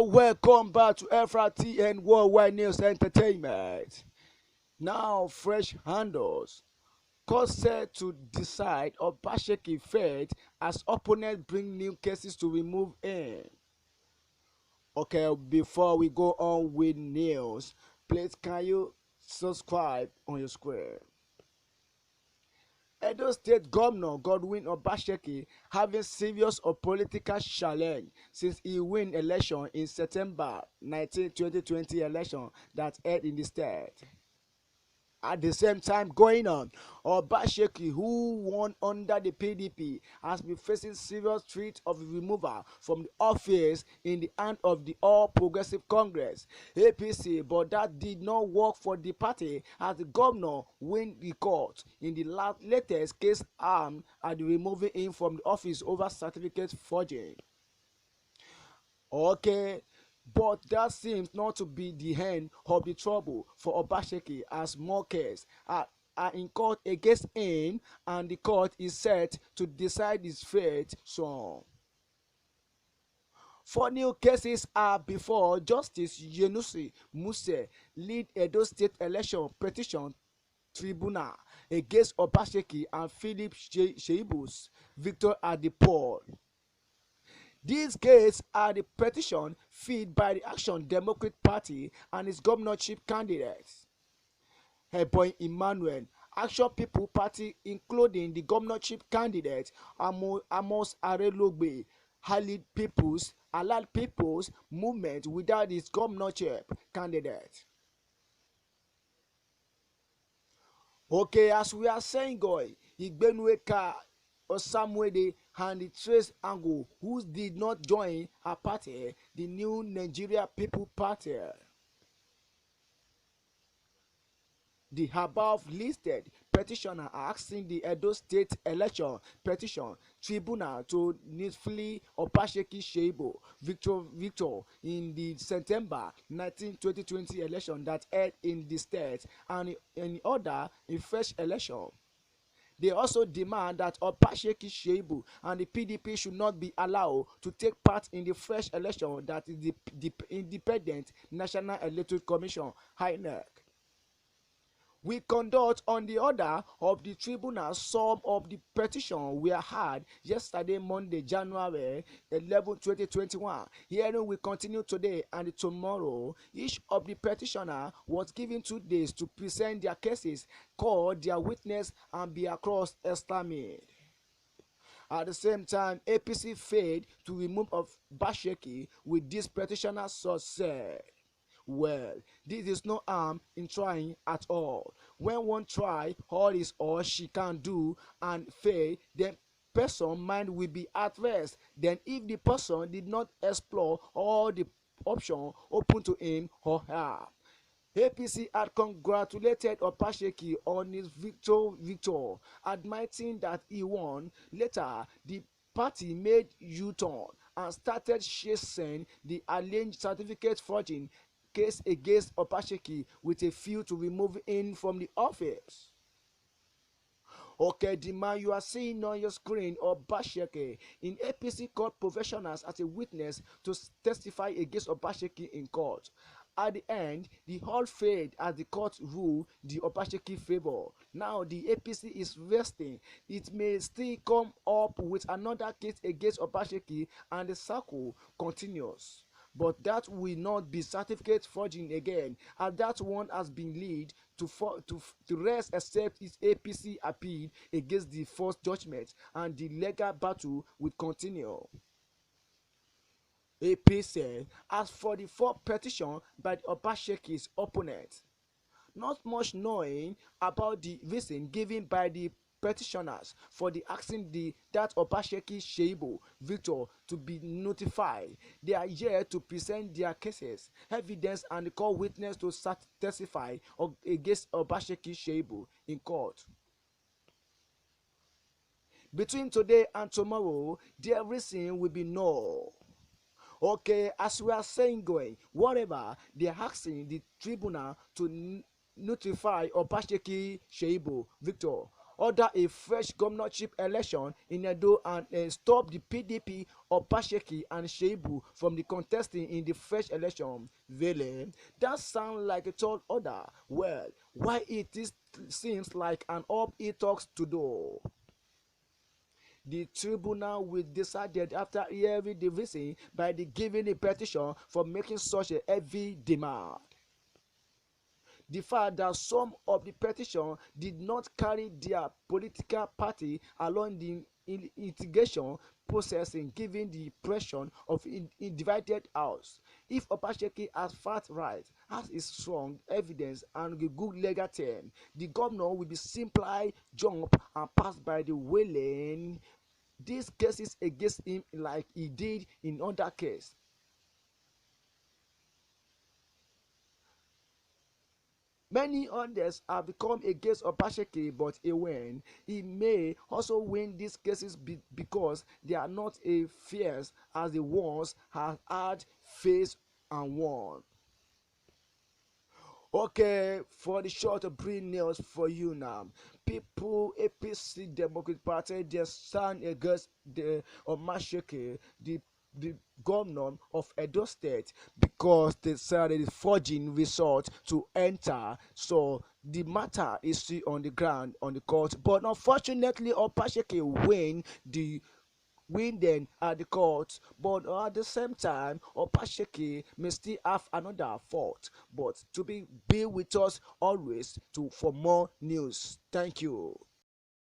welcome back to FRT and Worldwide News Entertainment. Now, fresh handles. Court set to decide Obaseki failed as opponents bring new cases to remove him. Okay, before we go on with news, please can you subscribe on your screen? Edo State Governor Godwin Obaseki having serious political challenge since he win election in September 19, 2020 election that held in the state. At the same time going on, Obaseki, who won under the PDP, has been facing serious threat of removal from the office in the hand of the All Progressive Congress (APC), but that did not work for the party as the governor win the court in the latest case armed at removing him from the office over certificate forging. Okay, but that seems not to be the end of the trouble for Obaseki as more cases are in court against him and the court is set to decide his fate soon. Four new cases are before Justice Yenusi Muse lead Edo State Election Petition Tribunal against Obaseki and Philip Sheibus Victor at the poll. These cases are the petition filed by the Action Democratic Party and its governorship candidates. Eboy Emmanuel, Action People Party, including the governorship candidate Amos Arelogbe, Allied People's Movement without its governorship candidate. Okay, as we are saying, going, Igbenueka Osamwede and the Trace Angle, who did not join her party, the New Nigeria People Party. The above listed petitioner are asking the Edo State Election Petition Tribunal to needfully Obaseki Sheibo Victor in the September 19, 2020 election that held in the state and in order a fresh election. They also demand that Obaseki Sheibu and the PDP should not be allowed to take part in the fresh election that is the Independent National Electoral Commission (INEC). We conduct on the order of the tribunal. Some of the petitions were heard yesterday, Monday, January 11, 2021. Hearing will continue today and tomorrow. Each of the petitioner was given 2 days to present their cases, call their witness, and be across examined. At the same time, APC failed to remove Obaseki with this petitioner's success. Well, this is no harm in trying at all. When one try all his or she can do and fail, then person mind will be at rest. Then if the person did not explore all the options open to him or her. APC had congratulated Obaseki on his victor, admitting that he won. Later, the party made U-turn and started chasing the alleged certificate forging case against Obaseki with a view to remove him from the office. Okay, the man you are seeing on your screen, Obaseki, in APC court professionals as a witness to testify against Obaseki in court. At the end, the whole failed as the court ruled the Obaseki favor. Now the APC is resting. It may still come up with another case against Obaseki and the circle continues. But that will not be certificate forging again, as that one has been laid to rest except its APC appeal against the first judgment, and the legal battle will continue. APC, as for the fourth petition by the Obaseki's opponent, not much knowing about the reason given by the petitioners for the asking that Obaseki Sheibo Victor to be notified. They are here to present their cases, evidence, and call witness to testify against Obaseki Sheibo in court. Between today and tomorrow, their reason will be no. Okay, as we are saying, going, whatever they are asking the tribunal to notify Obaseki Sheibo Victor order a fresh governorship election in Edo and stop the PDP, Obaseki and Sheibu from the contesting in the fresh election. Really, that sounds like a tall order. Well, why it is seems like an up he talks to do. The tribunal will decided after hearing the reason by the giving a petition for making such a heavy demand. The fact that some of the petition did not carry their political party along the litigation processing, giving the impression of a divided house. If Obaseki has fact right, has a strong evidence and a good legal term, the governor will be simply jump and pass by the wailing these cases against him like he did in other case. Many others have become against Obaseki, but he win. He may also win these cases because they are not as fierce as the ones has had faced and won. Okay, for the short of bring news for you now. People, APC Democratic Party, they stand against the Omasheke, the governor of Edo State, because they said it is forging resort to enter. So the matter is still on the ground on the court, but unfortunately, Opasheke win then at the court, but at the same time Opasheki may still have another fault. But to be with us always to for more news. Thank you.